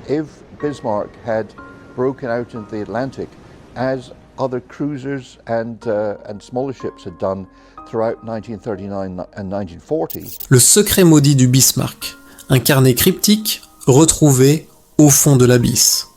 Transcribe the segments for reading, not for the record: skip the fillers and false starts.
if Bismarck had broken out into the Atlantic as other cruisers and smaller ships had done throughout 1939 and 1940. Le secret maudit du Bismarck, un carnet cryptique retrouvé au fond de l'abysse.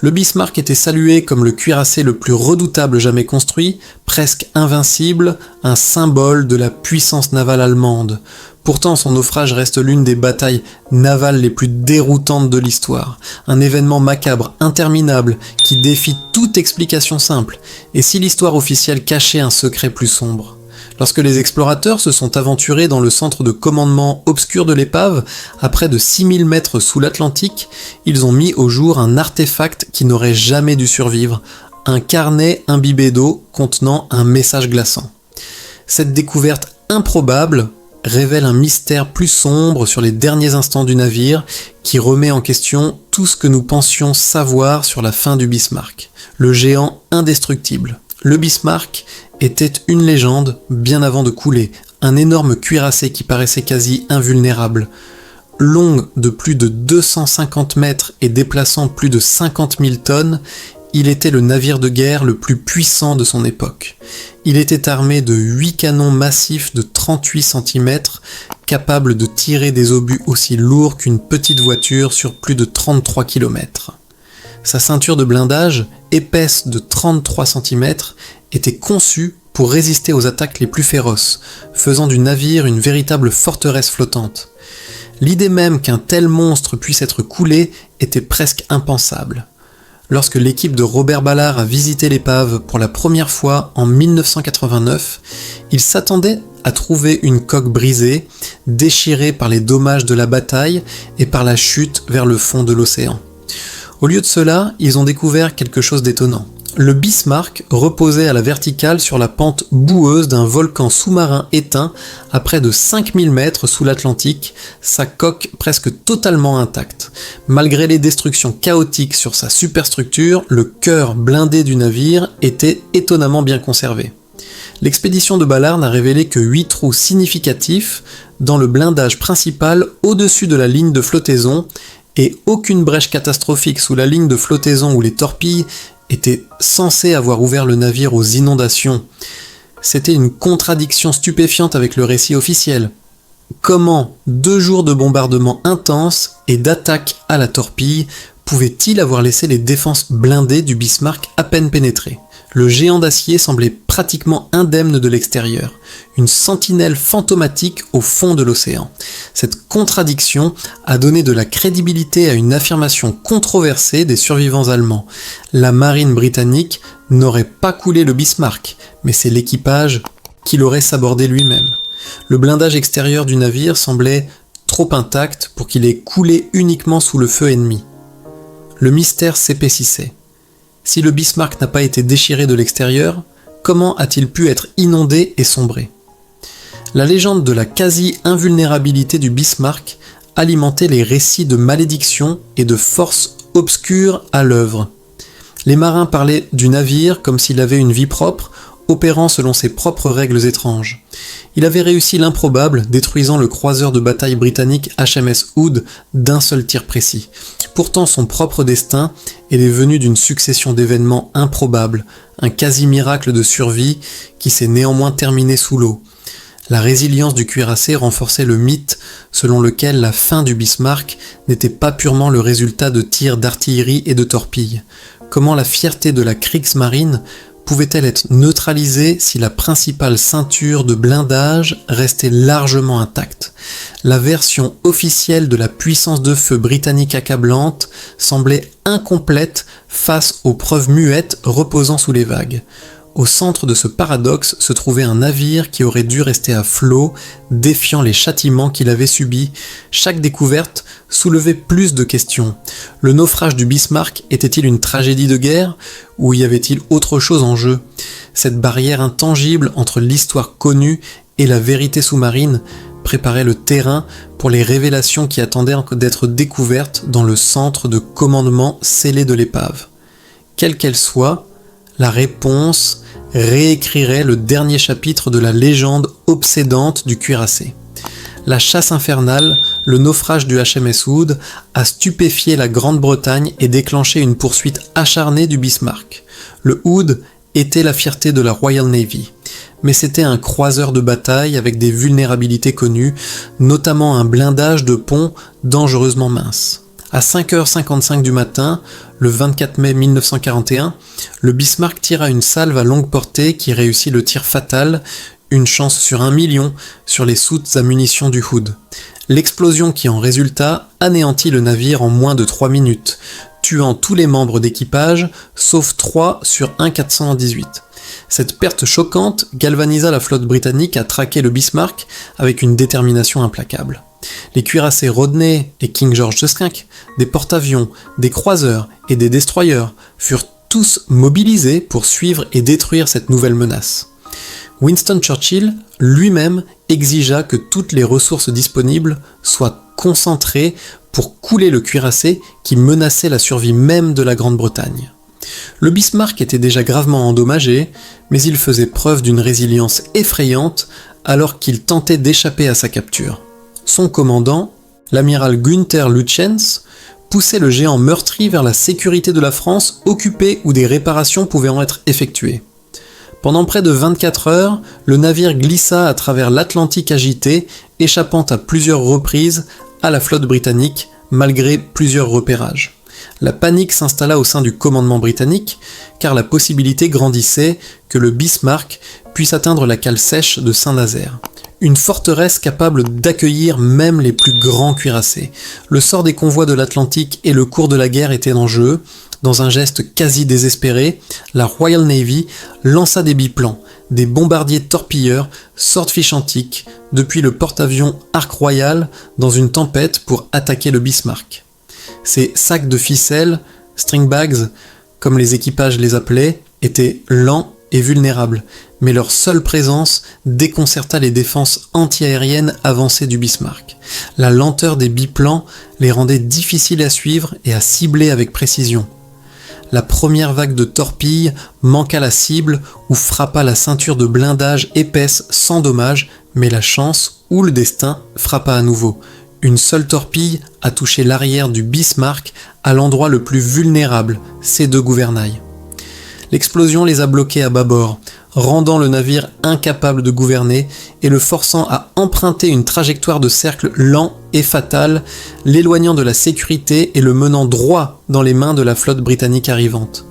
Le Bismarck était salué comme le cuirassé le plus redoutable jamais construit, presque invincible, un symbole de la puissance navale allemande. Pourtant, son naufrage reste l'une des batailles navales les plus déroutantes de l'histoire. Un événement macabre, interminable, qui défie toute explication simple. Et si l'histoire officielle cachait un secret plus sombre ? Lorsque les explorateurs se sont aventurés dans le centre de commandement obscur de l'épave, à près de 6000 mètres sous l'Atlantique, ils ont mis au jour un artefact qui n'aurait jamais dû survivre, un carnet imbibé d'eau contenant un message glaçant. Cette découverte improbable révèle un mystère plus sombre sur les derniers instants du navire qui remet en question tout ce que nous pensions savoir sur la fin du Bismarck, le géant indestructible. Le Bismarck était une légende bien avant de couler, un énorme cuirassé qui paraissait quasi invulnérable. Long de plus de 250 mètres et déplaçant plus de 50 000 tonnes, il était le navire de guerre le plus puissant de son époque. Il était armé de 8 canons massifs de 38 cm, capables de tirer des obus aussi lourds qu'une petite voiture sur plus de 33 km. Sa ceinture de blindage, épaisse de 33 cm, était conçue pour résister aux attaques les plus féroces, faisant du navire une véritable forteresse flottante. L'idée même qu'un tel monstre puisse être coulé était presque impensable. Lorsque l'équipe de Robert Ballard a visité l'épave pour la première fois en 1989, ils s'attendaient à trouver une coque brisée, déchirée par les dommages de la bataille et par la chute vers le fond de l'océan. Au lieu de cela, ils ont découvert quelque chose d'étonnant. Le Bismarck reposait à la verticale sur la pente boueuse d'un volcan sous-marin éteint à près de 5000 mètres sous l'Atlantique, sa coque presque totalement intacte. Malgré les destructions chaotiques sur sa superstructure, le cœur blindé du navire était étonnamment bien conservé. L'expédition de Ballard n'a révélé que 8 trous significatifs dans le blindage principal au-dessus de la ligne de flottaison et aucune brèche catastrophique sous la ligne de flottaison où les torpilles était censé avoir ouvert le navire aux inondations. C'était une contradiction stupéfiante avec le récit officiel. Comment 2 jours de bombardements intenses et d'attaques à la torpille pouvaient-ils avoir laissé les défenses blindées du Bismarck à peine pénétrées ? Le géant d'acier semblait pratiquement indemne de l'extérieur, une sentinelle fantomatique au fond de l'océan. Cette contradiction a donné de la crédibilité à une affirmation controversée des survivants allemands. La marine britannique n'aurait pas coulé le Bismarck, mais c'est l'équipage qui l'aurait sabordé lui-même. Le blindage extérieur du navire semblait trop intact pour qu'il ait coulé uniquement sous le feu ennemi. Le mystère s'épaississait. Si le Bismarck n'a pas été déchiré de l'extérieur, comment a-t-il pu être inondé et sombrer ? La légende de la quasi-invulnérabilité du Bismarck alimentait les récits de malédiction et de forces obscures à l'œuvre. Les marins parlaient du navire comme s'il avait une vie propre, opérant selon ses propres règles étranges. Il avait réussi l'improbable, détruisant le croiseur de bataille britannique HMS Hood d'un seul tir précis. Pourtant, son propre destin était venu d'une succession d'événements improbables, un quasi-miracle de survie qui s'est néanmoins terminé sous l'eau. La résilience du cuirassé renforçait le mythe selon lequel la fin du Bismarck n'était pas purement le résultat de tirs d'artillerie et de torpilles. Comment la fierté de la Kriegsmarine pouvait-elle être neutralisée si la principale ceinture de blindage restait largement intacte ? La version officielle de la puissance de feu britannique accablante semblait incomplète face aux preuves muettes reposant sous les vagues. Au centre de ce paradoxe se trouvait un navire qui aurait dû rester à flot, défiant les châtiments qu'il avait subis. Chaque découverte soulevait plus de questions. Le naufrage du Bismarck était-il une tragédie de guerre, ou y avait-il autre chose en jeu ? Cette barrière intangible entre l'histoire connue et la vérité sous-marine préparait le terrain pour les révélations qui attendaient d'être découvertes dans le centre de commandement scellé de l'épave. Quelle qu'elle soit, la réponse réécrirait le dernier chapitre de la légende obsédante du cuirassé. La chasse infernale le naufrage du HMS Hood a stupéfié la Grande-Bretagne et déclenché une poursuite acharnée du Bismarck. Le Hood était la fierté de la Royal Navy, mais c'était un croiseur de bataille avec des vulnérabilités connues, notamment un blindage de pont dangereusement mince. À 5h55 du matin, le 24 mai 1941, le Bismarck tira une salve à longue portée qui réussit le tir fatal, une chance sur 1 million, sur les soutes à munitions du Hood. L'explosion qui en résulta anéantit le navire en moins de 3 minutes, tuant tous les membres d'équipage, sauf 3 sur 1,418. Cette perte choquante galvanisa la flotte britannique à traquer le Bismarck avec une détermination implacable. Les cuirassés Rodney et King George V, des porte-avions, des croiseurs et des destroyers furent tous mobilisés pour suivre et détruire cette nouvelle menace. Winston Churchill lui-même exigea que toutes les ressources disponibles soient concentrées pour couler le cuirassé qui menaçait la survie même de la Grande-Bretagne. Le Bismarck était déjà gravement endommagé, mais il faisait preuve d'une résilience effrayante alors qu'il tentait d'échapper à sa capture. Son commandant, l'amiral Günther Lütjens, poussait le géant meurtri vers la sécurité de la France occupée où des réparations pouvaient en être effectuées. Pendant près de 24 heures, le navire glissa à travers l'Atlantique agité, échappant à plusieurs reprises à la flotte britannique, malgré plusieurs repérages. La panique s'installa au sein du commandement britannique, car la possibilité grandissait que le Bismarck puisse atteindre la cale sèche de Saint-Nazaire. Une forteresse capable d'accueillir même les plus grands cuirassés. Le sort des convois de l'Atlantique et le cours de la guerre étaient en jeu. Dans un geste quasi désespéré, la Royal Navy lança des biplans, des bombardiers torpilleurs Swordfish Antique, depuis le porte-avions Ark Royal dans une tempête pour attaquer le Bismarck. Ces sacs de ficelle, stringbags, comme les équipages les appelaient, étaient lents et vulnérables, mais leur seule présence déconcerta les défenses antiaériennes avancées du Bismarck. La lenteur des biplans les rendait difficiles à suivre et à cibler avec précision. La première vague de torpilles manqua la cible ou frappa la ceinture de blindage épaisse sans dommage, mais la chance ou le destin frappa à nouveau. Une seule torpille a touché l'arrière du Bismarck à l'endroit le plus vulnérable, ses deux gouvernails. L'explosion les a bloqués à bâbord, rendant le navire incapable de gouverner et le forçant à emprunter une trajectoire de cercle lent et fatal, l'éloignant de la sécurité et le menant droit dans les mains de la flotte britannique arrivante.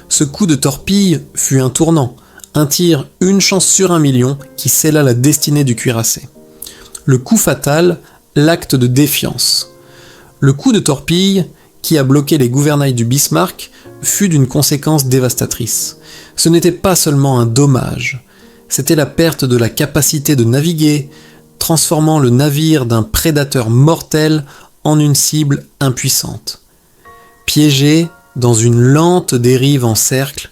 Ce coup de torpille fut un tournant, un tir une chance sur 1 million qui scella la destinée du cuirassé. Le coup fatal, l'acte de défiance. Le coup de torpille, qui a bloqué les gouvernails du Bismarck, fut d'une conséquence dévastatrice. Ce n'était pas seulement un dommage, c'était la perte de la capacité de naviguer, transformant le navire d'un prédateur mortel en une cible impuissante. Piégé dans une lente dérive en cercle,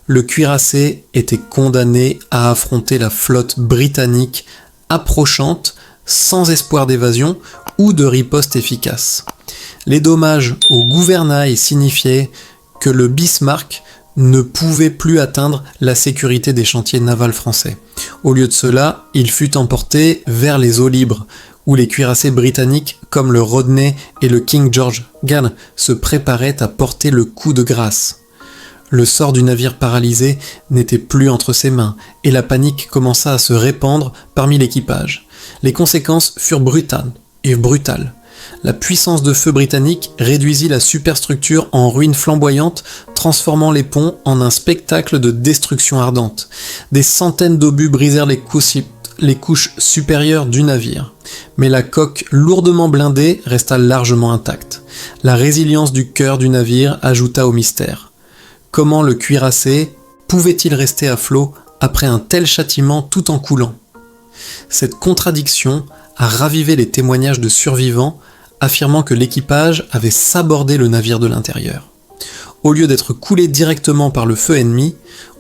le cuirassé était condamné à affronter la flotte britannique approchante, sans espoir d'évasion ou de riposte efficace. Les dommages au gouvernail signifiaient que le Bismarck ne pouvait plus atteindre la sécurité des chantiers navals français. Au lieu de cela, il fut emporté vers les eaux libres, où les cuirassés britanniques comme le Rodney et le King George VI se préparaient à porter le coup de grâce. Le sort du navire paralysé n'était plus entre ses mains, et la panique commença à se répandre parmi l'équipage. Les conséquences furent brutales. La puissance de feu britannique réduisit la superstructure en ruines flamboyantes, transformant les ponts en un spectacle de destruction ardente. Des centaines d'obus brisèrent les couches supérieures du navire. Mais la coque lourdement blindée resta largement intacte. La résilience du cœur du navire ajouta au mystère. Comment le cuirassé pouvait-il rester à flot après un tel châtiment tout en coulant ? Cette contradiction a ravivé les témoignages de survivants affirmant que l'équipage avait sabordé le navire de l'intérieur. Au lieu d'être coulé directement par le feu ennemi,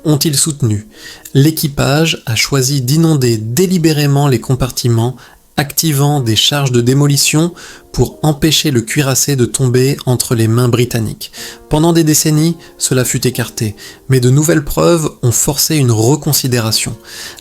ont-ils soutenu, l'équipage a choisi d'inonder délibérément les compartiments activant des charges de démolition pour empêcher le cuirassé de tomber entre les mains britanniques. Pendant des décennies, cela fut écarté, mais de nouvelles preuves ont forcé une reconsidération.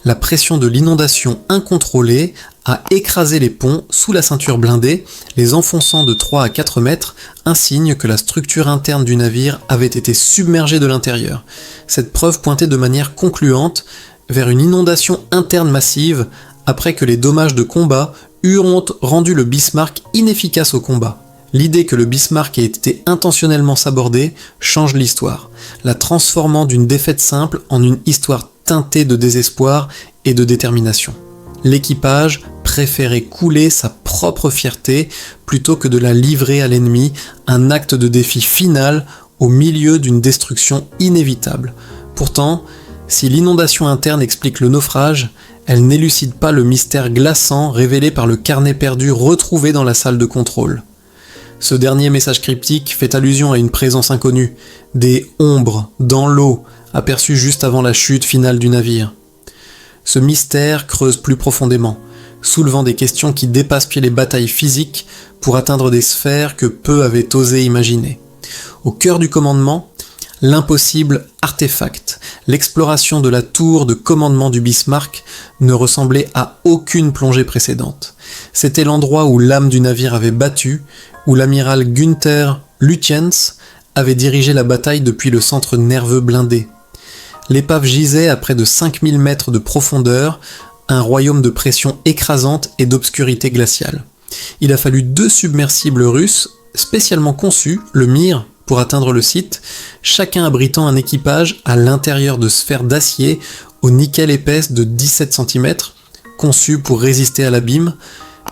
La pression de l'inondation incontrôlée a écrasé les ponts sous la ceinture blindée, les enfonçant de 3 à 4 mètres, un signe que la structure interne du navire avait été submergée de l'intérieur. Cette preuve pointait de manière concluante vers une inondation interne massive après que les dommages de combat eurent rendu le Bismarck inefficace au combat. L'idée que le Bismarck ait été intentionnellement sabordé change l'histoire, la transformant d'une défaite simple en une histoire teintée de désespoir et de détermination. L'équipage préférait couler sa propre fierté plutôt que de la livrer à l'ennemi, un acte de défi final au milieu d'une destruction inévitable. Pourtant, si l'inondation interne explique le naufrage, elle n'élucide pas le mystère glaçant révélé par le carnet perdu retrouvé dans la salle de contrôle. Ce dernier message cryptique fait allusion à une présence inconnue, des ombres dans l'eau aperçues juste avant la chute finale du navire. Ce mystère creuse plus profondément, soulevant des questions qui dépassent les batailles physiques pour atteindre des sphères que peu avaient osé imaginer. Au cœur du commandement, l'impossible artefact, l'exploration de la tour de commandement du Bismarck ne ressemblait à aucune plongée précédente. C'était l'endroit où l'âme du navire avait battu, où l'amiral Günther Lutyens avait dirigé la bataille depuis le centre nerveux blindé. L'épave gisait à près de 5000 mètres de profondeur, un royaume de pression écrasante et d'obscurité glaciale. Il a fallu 2 submersibles russes spécialement conçus, le Mir, pour atteindre le site, chacun abritant un équipage à l'intérieur de sphères d'acier au nickel épaisse de 17 cm, conçues pour résister à l'abîme,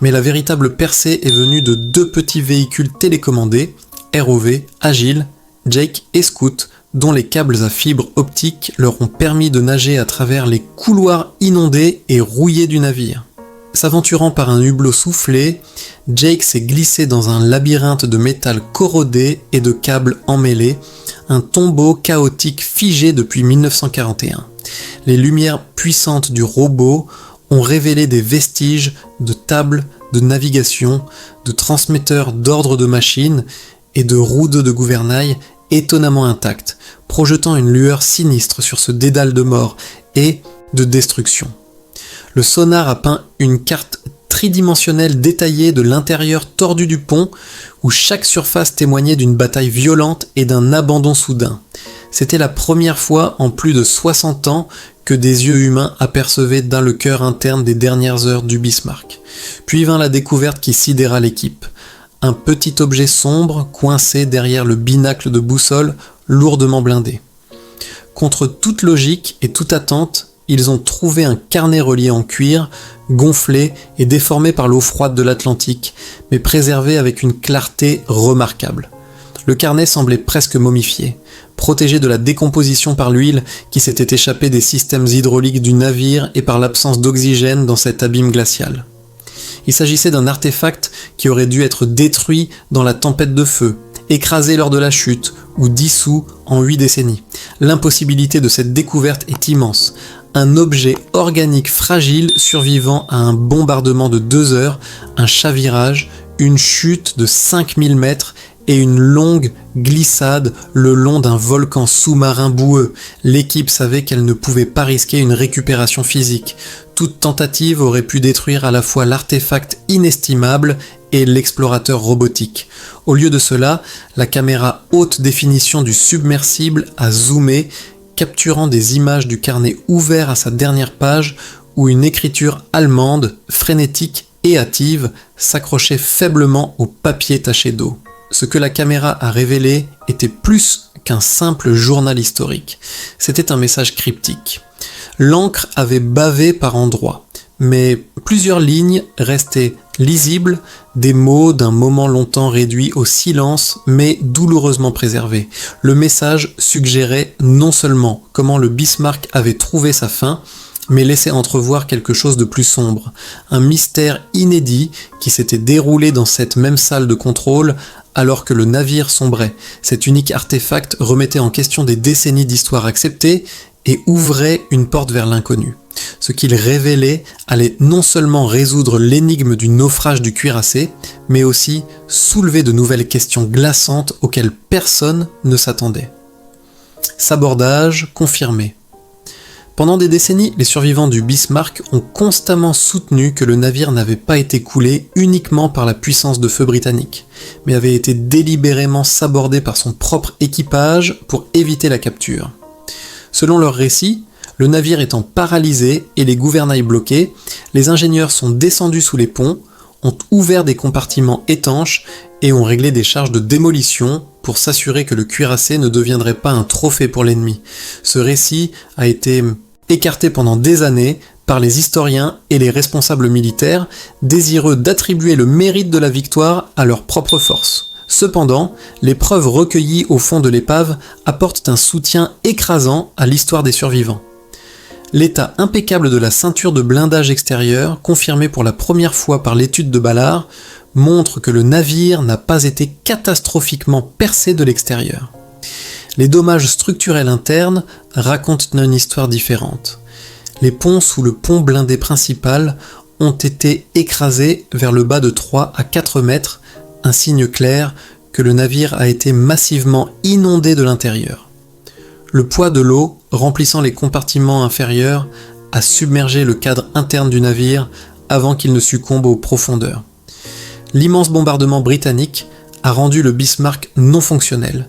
mais la véritable percée est venue de 2 petits véhicules télécommandés, ROV, agiles, Jake et Scout, dont les câbles à fibres optiques leur ont permis de nager à travers les couloirs inondés et rouillés du navire. S'aventurant par un hublot soufflé, Jake s'est glissé dans un labyrinthe de métal corrodé et de câbles emmêlés, un tombeau chaotique figé depuis 1941. Les lumières puissantes du robot ont révélé des vestiges de tables de navigation, de transmetteurs d'ordre de machine et de roues de gouvernail étonnamment intactes, projetant une lueur sinistre sur ce dédale de mort et de destruction. Le sonar a peint une carte tridimensionnelle détaillée de l'intérieur tordu du pont, où chaque surface témoignait d'une bataille violente et d'un abandon soudain. C'était la première fois en plus de 60 ans que des yeux humains apercevaient dans le cœur interne des dernières heures du Bismarck. Puis vint la découverte qui sidéra l'équipe. Un petit objet sombre coincé derrière le binacle de boussole lourdement blindé. Contre toute logique et toute attente, ils ont trouvé un carnet relié en cuir, gonflé et déformé par l'eau froide de l'Atlantique, mais préservé avec une clarté remarquable. Le carnet semblait presque momifié, protégé de la décomposition par l'huile qui s'était échappée des systèmes hydrauliques du navire et par l'absence d'oxygène dans cet abîme glacial. Il s'agissait d'un artefact qui aurait dû être détruit dans la tempête de feu, écrasé lors de la chute ou dissous en 8 décennies. L'impossibilité de cette découverte est immense. Un objet organique fragile survivant à un bombardement de 2 heures, un chavirage, une chute de 5000 mètres et une longue glissade le long d'un volcan sous-marin boueux. L'équipe savait qu'elle ne pouvait pas risquer une récupération physique. Toute tentative aurait pu détruire à la fois l'artefact inestimable et l'explorateur robotique. Au lieu de cela, la caméra haute définition du submersible a zoomé, capturant des images du carnet ouvert à sa dernière page où une écriture allemande, frénétique et hâtive, s'accrochait faiblement au papier taché d'eau. Ce que la caméra a révélé était plus qu'un simple journal historique. C'était un message cryptique. L'encre avait bavé par endroits, mais plusieurs lignes restaient lisibles, des mots d'un moment longtemps réduits au silence, mais douloureusement préservés. Le message suggérait non seulement comment le Bismarck avait trouvé sa fin, mais laissait entrevoir quelque chose de plus sombre, un mystère inédit qui s'était déroulé dans cette même salle de contrôle alors que le navire sombrait. Cet unique artefact remettait en question des décennies d'histoire acceptée et ouvrait une porte vers l'inconnu. Ce qu'il révélait allait non seulement résoudre l'énigme du naufrage du cuirassé, mais aussi soulever de nouvelles questions glaçantes auxquelles personne ne s'attendait. Sabordage confirmé. Pendant des décennies, les survivants du Bismarck ont constamment soutenu que le navire n'avait pas été coulé uniquement par la puissance de feu britannique, mais avait été délibérément sabordé par son propre équipage pour éviter la capture. Selon leur récit, le navire étant paralysé et les gouvernails bloqués, les ingénieurs sont descendus sous les ponts, ont ouvert des compartiments étanches et ont réglé des charges de démolition pour s'assurer que le cuirassé ne deviendrait pas un trophée pour l'ennemi. Ce récit a été écarté pendant des années par les historiens et les responsables militaires, désireux d'attribuer le mérite de la victoire à leur propre force. Cependant, les preuves recueillies au fond de l'épave apportent un soutien écrasant à l'histoire des survivants. L'état impeccable de la ceinture de blindage extérieur, confirmé pour la première fois par l'étude de Ballard, montre que le navire n'a pas été catastrophiquement percé de l'extérieur. Les dommages structurels internes racontent une histoire différente. Les ponts sous le pont blindé principal ont été écrasés vers le bas de 3 à 4 mètres, un signe clair que le navire a été massivement inondé de l'intérieur. Le poids de l'eau, remplissant les compartiments inférieurs, a submergé le cadre interne du navire avant qu'il ne succombe aux profondeurs. L'immense bombardement britannique a rendu le Bismarck non fonctionnel,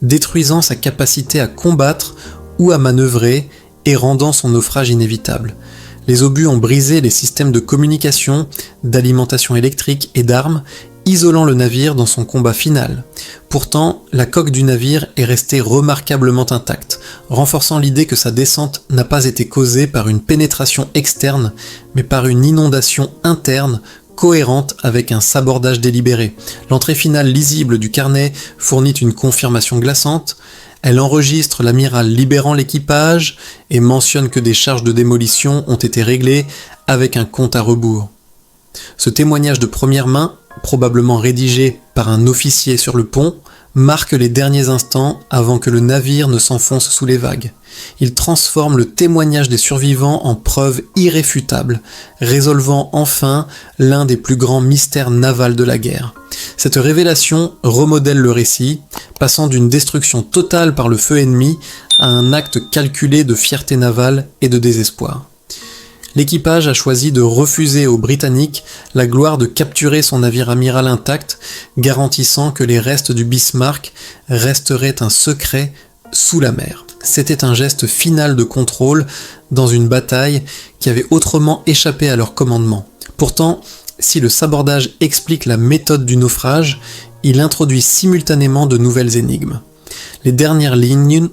détruisant sa capacité à combattre ou à manœuvrer et rendant son naufrage inévitable. Les obus ont brisé les systèmes de communication, d'alimentation électrique et d'armes, isolant le navire dans son combat final. Pourtant, la coque du navire est restée remarquablement intacte, renforçant l'idée que sa descente n'a pas été causée par une pénétration externe, mais par une inondation interne cohérente avec un sabordage délibéré. L'entrée finale lisible du carnet fournit une confirmation glaçante. Elle enregistre l'amiral libérant l'équipage et mentionne que des charges de démolition ont été réglées avec un compte à rebours. Ce témoignage de première main, probablement rédigé par un officier sur le pont, marque les derniers instants avant que le navire ne s'enfonce sous les vagues. Il transforme le témoignage des survivants en preuve irréfutable, résolvant enfin l'un des plus grands mystères navals de la guerre. Cette révélation remodèle le récit, passant d'une destruction totale par le feu ennemi à un acte calculé de fierté navale et de désespoir. L'équipage a choisi de refuser aux Britanniques la gloire de capturer son navire amiral intact, garantissant que les restes du Bismarck resteraient un secret sous la mer. C'était un geste final de contrôle dans une bataille qui avait autrement échappé à leur commandement. Pourtant, si le sabordage explique la méthode du naufrage, il introduit simultanément de nouvelles énigmes. Les dernières lignes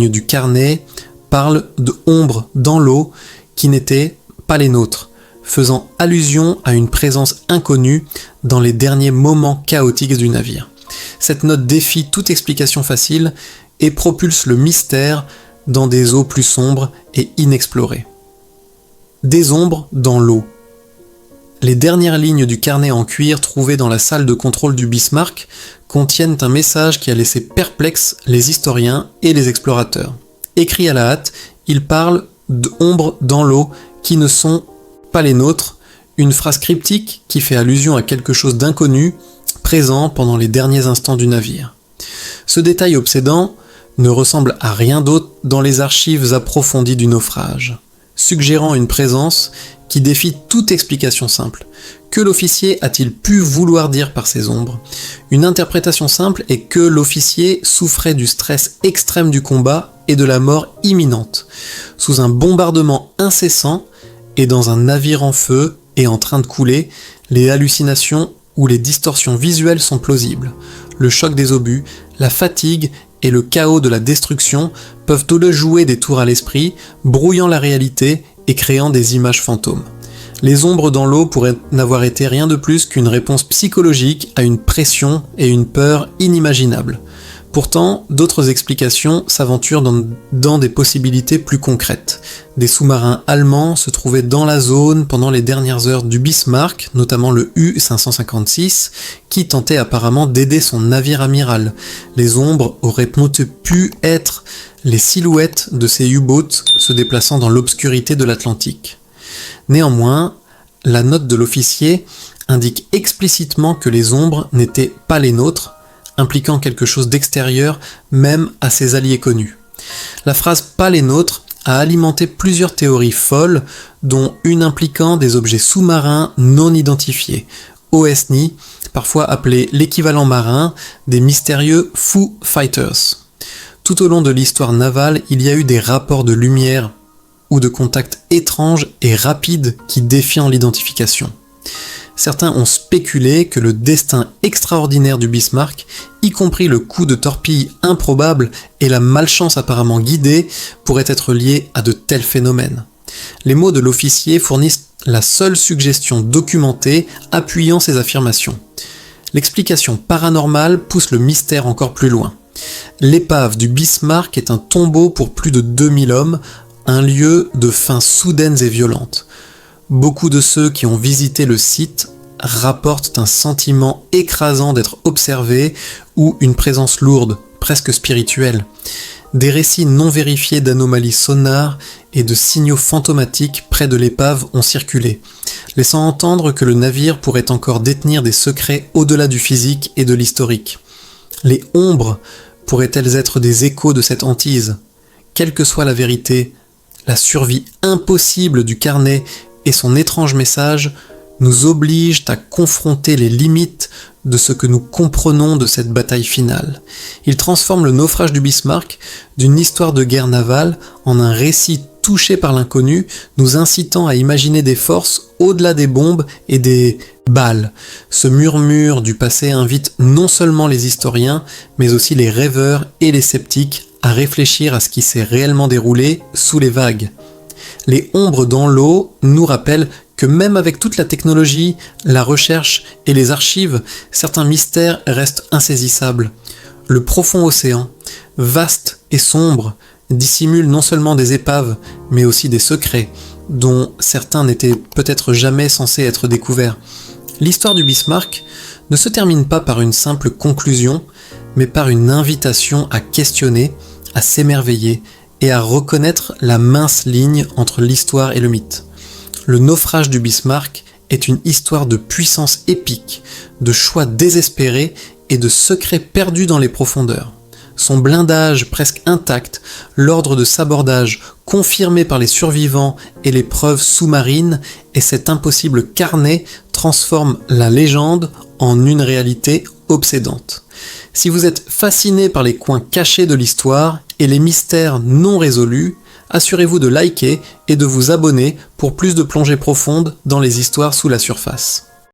du carnet parlent de ombres dans l'eau qui n'étaient pas les nôtres, faisant allusion à une présence inconnue dans les derniers moments chaotiques du navire. Cette note défie toute explication facile et propulse le mystère dans des eaux plus sombres et inexplorées. Des ombres dans l'eau. Les dernières lignes du carnet en cuir trouvé dans la salle de contrôle du Bismarck contiennent un message qui a laissé perplexes les historiens et les explorateurs. Écrit à la hâte, il parle d'ombres dans l'eau qui ne sont pas les nôtres, une phrase cryptique qui fait allusion à quelque chose d'inconnu présent pendant les derniers instants du navire. Ce détail obsédant ne ressemble à rien d'autre dans les archives approfondies du naufrage, suggérant une présence qui défie toute explication simple. Que l'officier a-t-il pu vouloir dire par ces ombres ? Une interprétation simple est que l'officier souffrait du stress extrême du combat et de la mort imminente. Sous un bombardement incessant et dans un navire en feu et en train de couler, les hallucinations ou les distorsions visuelles sont plausibles. Le choc des obus, la fatigue et le chaos de la destruction peuvent tous jouer des tours à l'esprit, brouillant la réalité et créant des images fantômes. Les ombres dans l'eau pourraient n'avoir été rien de plus qu'une réponse psychologique à une pression et une peur inimaginables. Pourtant, d'autres explications s'aventurent dans des possibilités plus concrètes. Des sous-marins allemands se trouvaient dans la zone pendant les dernières heures du Bismarck, notamment le U-556, qui tentait apparemment d'aider son navire amiral. Les ombres auraient pu être les silhouettes de ces U-boats se déplaçant dans l'obscurité de l'Atlantique. Néanmoins, la note de l'officier indique explicitement que les ombres n'étaient pas les nôtres, impliquant quelque chose d'extérieur même à ses alliés connus. La phrase « pas les nôtres » a alimenté plusieurs théories folles, dont une impliquant des objets sous-marins non identifiés, OSNI, parfois appelés l'équivalent marin des mystérieux Foo Fighters. Tout au long de l'histoire navale, il y a eu des rapports de lumière ou de contacts étranges et rapides qui défient l'identification. Certains ont spéculé que le destin extraordinaire du Bismarck, y compris le coup de torpille improbable et la malchance apparemment guidée, pourraient être liés à de tels phénomènes. Les mots de l'officier fournissent la seule suggestion documentée appuyant ces affirmations. L'explication paranormale pousse le mystère encore plus loin. L'épave du Bismarck est un tombeau pour plus de 2000 hommes, un lieu de fins soudaines et violentes. Beaucoup de ceux qui ont visité le site rapportent un sentiment écrasant d'être observé ou une présence lourde, presque spirituelle. Des récits non vérifiés d'anomalies sonores et de signaux fantomatiques près de l'épave ont circulé, laissant entendre que le navire pourrait encore détenir des secrets au-delà du physique et de l'historique. Les ombres pourraient-elles être des échos de cette hantise ? Quelle que soit la vérité, la survie impossible du carnet et son étrange message nous obligent à confronter les limites de ce que nous comprenons de cette bataille finale. Il transforme le naufrage du Bismarck d'une histoire de guerre navale en un récit touché par l'inconnu, nous incitant à imaginer des forces au-delà des bombes et des balles. Ce murmure du passé invite non seulement les historiens, mais aussi les rêveurs et les sceptiques à réfléchir à ce qui s'est réellement déroulé sous les vagues. Les ombres dans l'eau nous rappellent que même avec toute la technologie, la recherche et les archives, certains mystères restent insaisissables. Le profond océan, vaste et sombre, dissimule non seulement des épaves, mais aussi des secrets, dont certains n'étaient peut-être jamais censés être découverts. L'histoire du Bismarck ne se termine pas par une simple conclusion, mais par une invitation à questionner, à s'émerveiller et à reconnaître la mince ligne entre l'histoire et le mythe. Le naufrage du Bismarck est une histoire de puissance épique, de choix désespérés et de secrets perdus dans les profondeurs. Son blindage presque intact, l'ordre de sabordage confirmé par les survivants et les preuves sous-marines et cet impossible carnet transforment la légende en une réalité obsédante. Si vous êtes fasciné par les coins cachés de l'histoire et les mystères non résolus, assurez-vous de liker et de vous abonner pour plus de plongées profondes dans les histoires sous la surface.